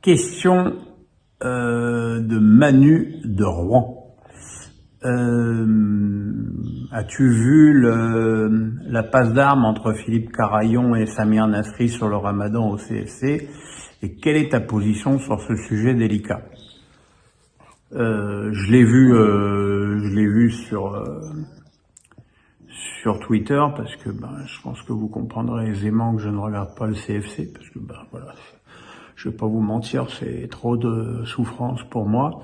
Question de Manu de Rouen. As-tu vu la passe d'armes entre Philippe Carayon et Samir Nasri sur le Ramadan au CFC, et quelle est ta position sur ce sujet délicat? Je l'ai vu sur Twitter, parce que je pense que vous comprendrez aisément que je ne regarde pas le CFC, parce que voilà, je vais pas vous mentir, c'est trop de souffrance pour moi.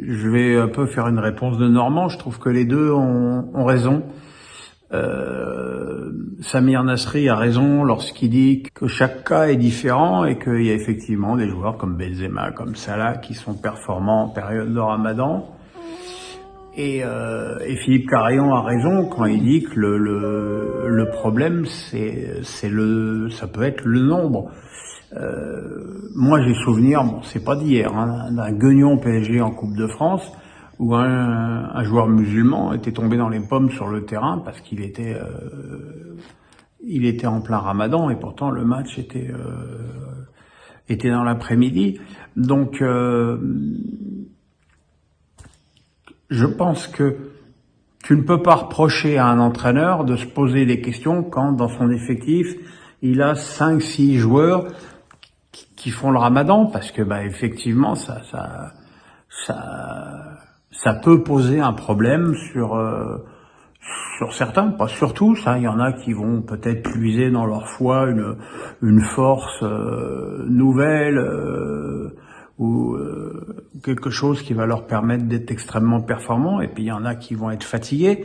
Je vais un peu faire une réponse de Normand. Je trouve que les deux ont raison. Samir Nasri a raison lorsqu'il dit que chaque cas est différent et qu'il y a effectivement des joueurs comme Benzema, comme Salah qui sont performants en période de Ramadan. Et Philippe Carayon a raison quand il dit que le problème ça peut être le nombre. Moi j'ai souvenir, c'est pas d'hier, d'un guignon PSG en Coupe de France où un joueur musulman était tombé dans les pommes sur le terrain parce qu'il était en plein Ramadan, et pourtant le match était dans l'après-midi. Donc je pense que tu ne peux pas reprocher à un entraîneur de se poser des questions quand dans son effectif il a 5-6 joueurs qui font le Ramadan, parce que effectivement ça peut poser un problème sur certains, pas sur tous. Il y en a qui vont peut-être puiser dans leur foi une force nouvelle ou quelque chose qui va leur permettre d'être extrêmement performants, et puis il y en a qui vont être fatigués.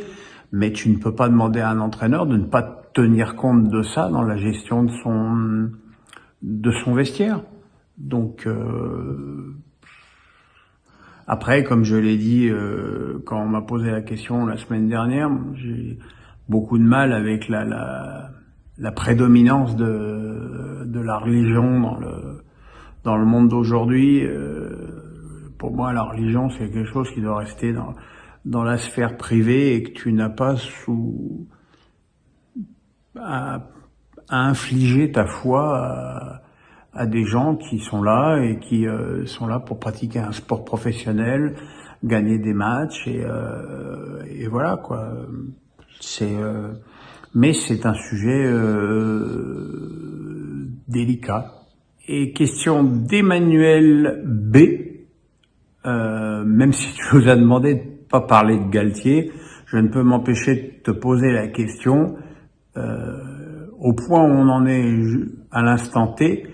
Mais tu ne peux pas demander à un entraîneur de ne pas tenir compte de ça dans la gestion de son vestiaire. Donc après, comme je l'ai dit quand on m'a posé la question la semaine dernière, j'ai beaucoup de mal avec la prédominance de la religion dans le monde d'aujourd'hui. Pour moi, la religion, c'est quelque chose qui doit rester dans la sphère privée, et que tu n'as pas à infliger ta foi à des gens qui sont là et qui sont là pour pratiquer un sport professionnel, gagner des matchs, et voilà quoi. Mais c'est un sujet délicat. Et question d'Emmanuel B. Même si tu nous as demandé de pas parler de Galtier, je ne peux m'empêcher de te poser la question, au point où on en est à l'instant T,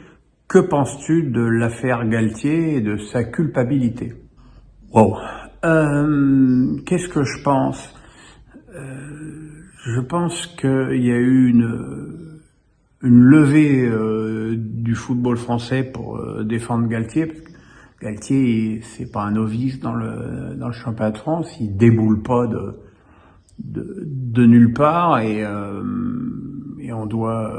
que penses-tu de l'affaire Galtier et de sa culpabilité? Wow. Qu'est-ce que je pense? Je pense qu'il y a eu une levée du football français pour défendre Galtier, parce que Galtier, c'est pas un novice dans le championnat de France, il déboule pas de nulle part, et on doit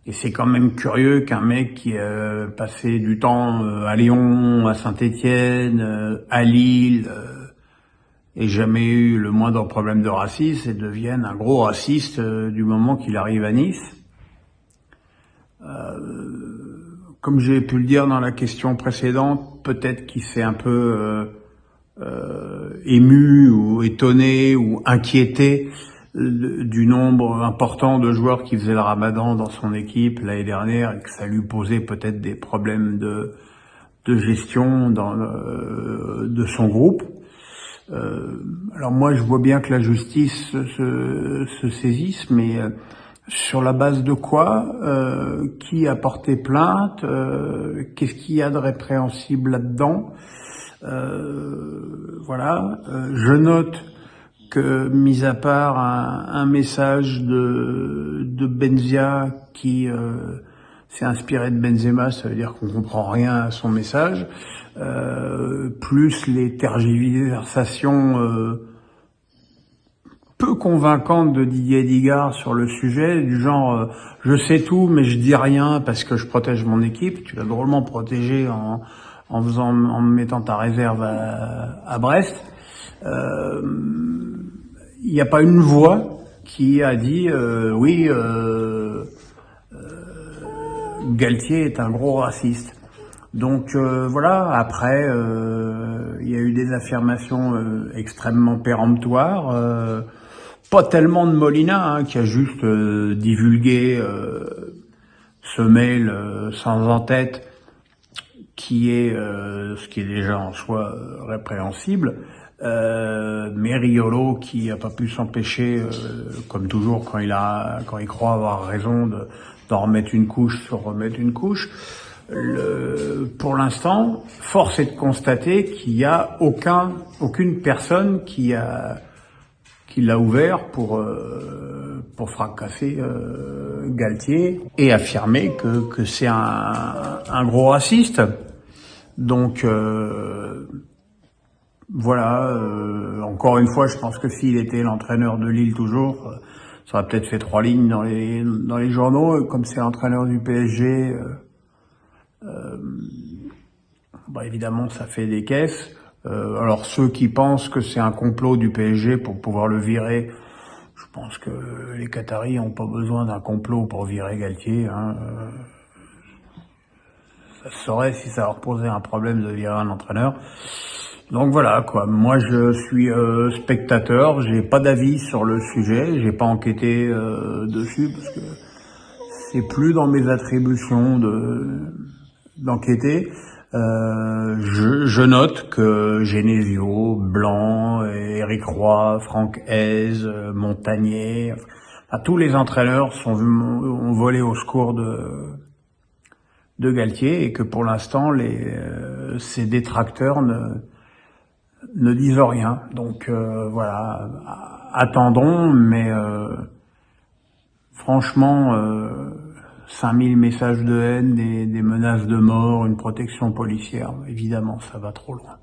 et c'est quand même curieux qu'un mec qui a passé du temps à Lyon, à Saint-Étienne, à Lille, ait jamais eu le moindre problème de racisme, et devienne un gros raciste du moment qu'il arrive à Nice. Comme j'ai pu le dire dans la question précédente, peut-être qu'il s'est un peu ému ou étonné ou inquiété du nombre important de joueurs qui faisaient le Ramadan dans son équipe l'année dernière, et que ça lui posait peut-être des problèmes de gestion de son groupe. Alors moi, je vois bien que la justice se saisisse, mais sur la base de quoi? Qui a porté plainte? Qu'est-ce qu'il y a de répréhensible là-dedans? Voilà. Je note que, mis à part un message de Benzia qui s'est inspiré de Benzema, ça veut dire qu'on comprend rien à son message, plus les tergiversations peu convaincantes de Didier Digard sur le sujet, du genre je sais tout mais je dis rien parce que je protège mon équipe. Tu l'as drôlement protégé en me mettant ta réserve à Brest. Il n'y a pas une voix qui a dit oui, Galtier est un gros raciste. Donc voilà, après, il y a eu des affirmations extrêmement péremptoires, pas tellement de Molina, hein, qui a juste divulgué ce mail sans en-tête, qui est ce qui est déjà en soi répréhensible, mais Riolo qui a pas pu s'empêcher, comme toujours quand il croit avoir raison, d'en remettre une couche sur remettre une couche. Pour l'instant, force est de constater qu'il y a aucune personne qui l'a ouvert pour fracasser Galtier et affirmer que c'est un gros raciste. Donc voilà, encore une fois, je pense que s'il était l'entraîneur de Lille toujours, ça aurait peut-être fait 3 lignes dans les journaux. Comme c'est l'entraîneur du PSG, bah évidemment ça fait des caisses. Alors ceux qui pensent que c'est un complot du PSG pour pouvoir le virer, je pense que les Qataris n'ont pas besoin d'un complot pour virer Galtier. Hein. Ça se saurait si ça leur posait un problème de virer un entraîneur. Donc voilà quoi. Moi je suis spectateur, j'ai pas d'avis sur le sujet, j'ai pas enquêté dessus parce que c'est plus dans mes attributions d'enquêter. Je note que Genesio, Blanc, Éric Roy, Franck Hez, Montagnier, enfin, tous les entraîneurs ont volé au secours de Galtier et que pour l'instant ses détracteurs ne disent rien. Donc voilà, attendons, mais franchement 5000 messages de haine, des menaces de mort, une protection policière, évidemment, ça va trop loin.